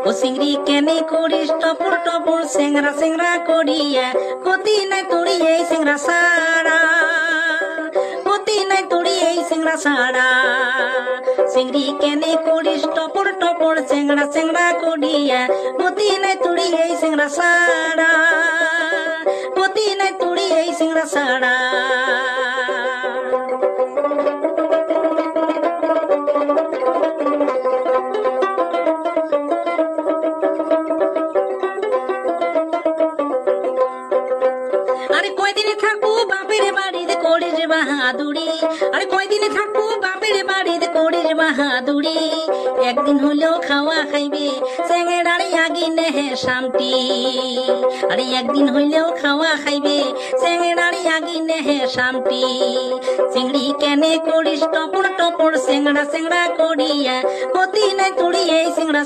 ও চিংড়ি কেনে করিস টপর টপর চেংরা চেংরা করিয়া গতি নাই তোরি এই চেংরা সারা গতি নাই তোরি এই চেংরা সারা চিংড়ি কেনে করিস টপর টপর চেংরা চেংরা করিয়া গতি নাই তোরি এই চেংরা সারা গতি নাই তোরি এই চেংরা সারা আরে কয়দিনে থাকবো বাপের বাড়িতে করিস বাহাদুরি আরে কয়দিনে থাকবো বাপের বাড়িতে করিস বাহাদুরি একদিন হলেও খাওয়া খাইবে চেংড়ার আগি নেহে শামটি আরে একদিন হইলেও খাওয়া খাইবে চেংড়ার আগি নেহে শামটি চিংড়ি কেনে করিস টপর টপর চেংড়া চেংড়া করিয়া গতি নাই তোরি এই চেংড়া